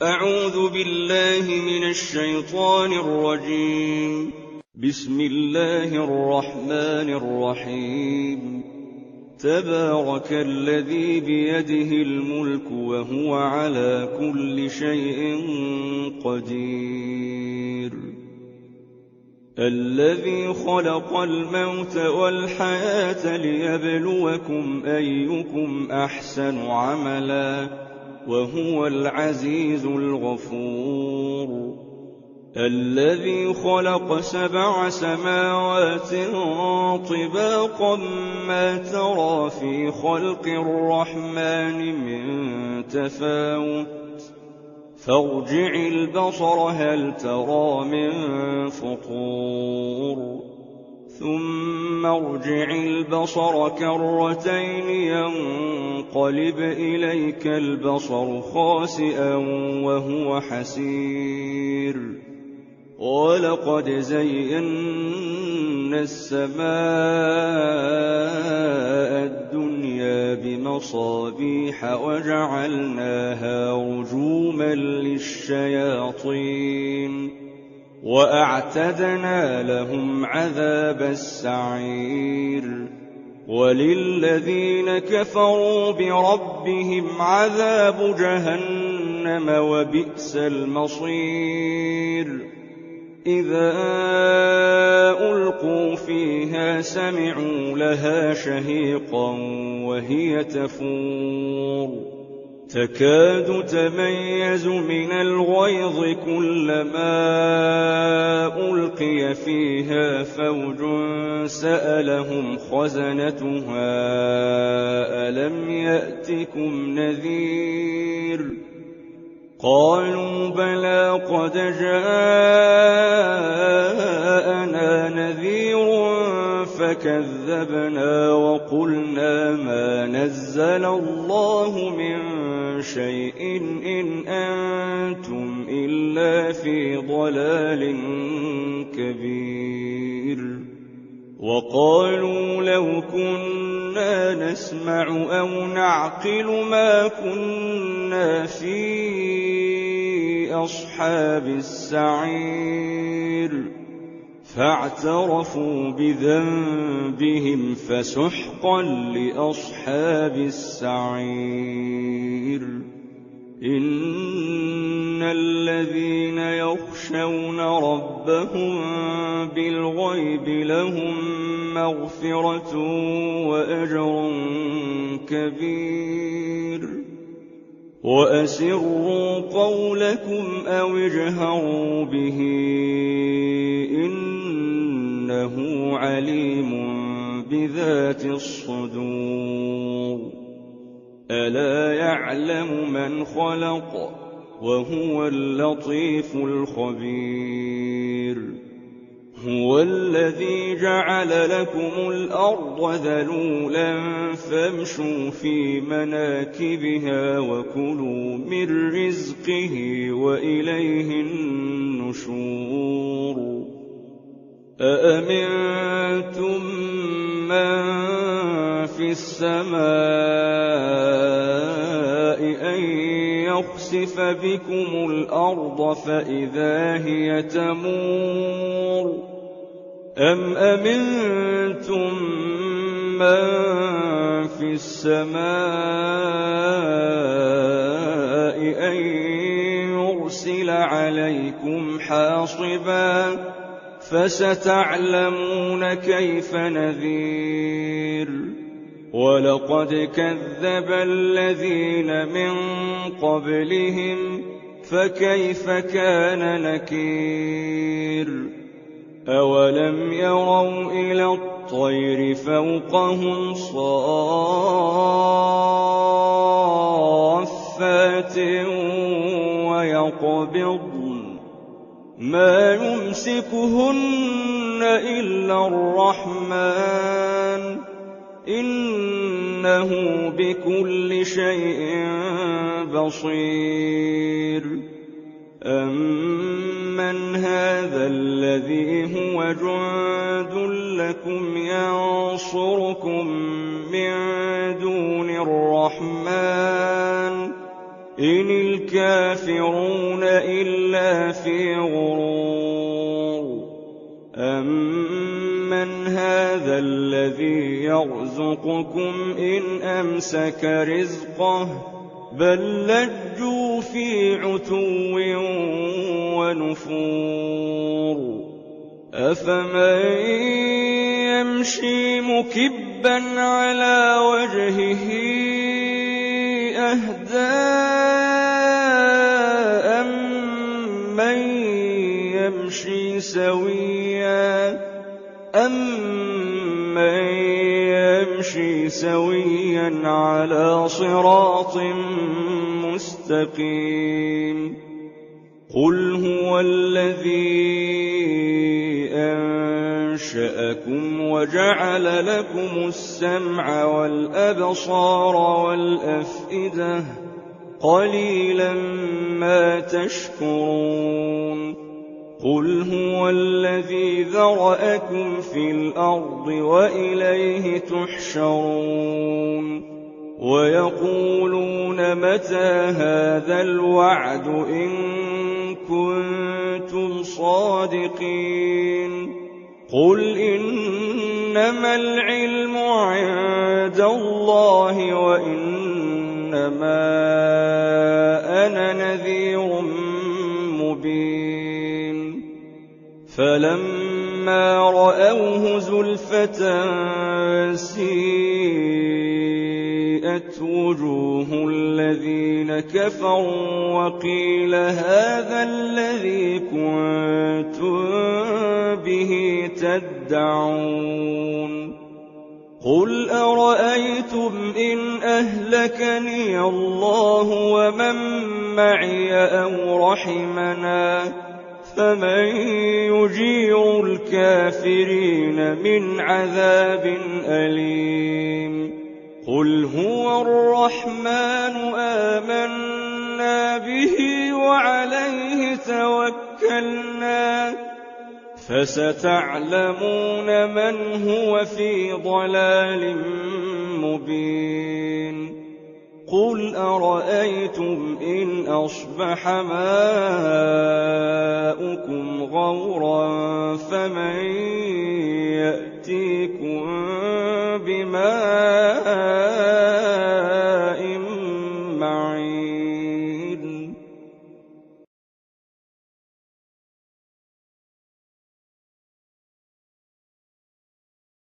أعوذ بالله من الشيطان الرجيم. بسم الله الرحمن الرحيم. تبارك الذي بيده الملك وهو على كل شيء قدير. الذي خلق الموت والحياة ليبلوكم أيكم أحسن عملا وهو العزيز الغفور. الذي خلق 7 سماوات طباقا ما ترى في خلق الرحمن من تفاوت فارجع البصر هل ترى من فطور ثم ارجع البصر كرتين ينقلب إليك البصر خاسئا وهو حسير. ولقد زينا السماء الدنيا بمصابيح وجعلناها رجوما للشياطين وأعتدنا لهم عذاب السعير. وللذين كفروا بربهم عذاب جهنم وبئس المصير. إذا ألقوا فيها سمعوا لها شهيقا وهي تفور تكاد تميز من الغيظ كلما ألقي فيها فوج سألهم خزنتها ألم يأتكم نذير قالوا بلى قد جاءنا نذير فكذبنا وقلنا ما نزل الله من شيء إن أنتم إلا في ضلال كبير. وقالوا لو كنا نسمع أو نعقل ما كنا في أصحاب السعير فاعترفوا بذنبهم فسحقا لأصحاب السعير. إن الذين يخشون ربهم بالغيب لهم مغفرة وأجر كبير. وأسروا قولكم أو اجهروا به إنه عليم بذات الصدور. ألا يعلم من خلق وهو اللطيف الخبير. هو الذي جعل لكم الأرض ذلولا فامشوا في مناكبها وكلوا من رزقه وإليه النشور. أأمنتم من في السماء أن يخسف بكم الأرض فإذا هي تمور أم أمنتم من في السماء أن يرسل عليكم حاصبا فستعلمون كيف نذير. ولقد كذب الذين من قبلهم فكيف كان نكير. أولم يروا إلى الطير فوقهم صافات ويقبضن ما يمسكهن إلا الرحمن إنه بكل شيء بصير. أمن هذا الذي هو جند لكم ينصركم من دون الرحمن إن الكافرون إلا في غرور أمن هذا الذي يرزقكم إن أمسك رزقه بل لجوا في عتو ونفور أفمن يمشي مكبا على وجهه أهدى أمن يمشي سويا على صراط مستقيم قل هو الذي أنشأكم وجعل لكم السمع والأبصار والأفئدة قليلا ما تشكرون قل هو الذي ذرأكم في الأرض وإليه تحشرون ويقولون متى هذا الوعد إن كنتم صادقين قل إنما العلم عند الله وإنما أنا نذير مبين فلما رأوه زلفة سيئت وجوه الذين كفروا وقيل هذا الذي كنتم به تدعون قل أرأيتم إن أهلكني الله ومن معي أو رحمنا فمن يجير الكافرين من عذاب أليم قل هو الرحمن آمنا به وعليه توكلنا فستعلمون من هو في ضلال مبين قل أرأيتم إن أصبح ماؤكم غورا فمن يأتيكم بماء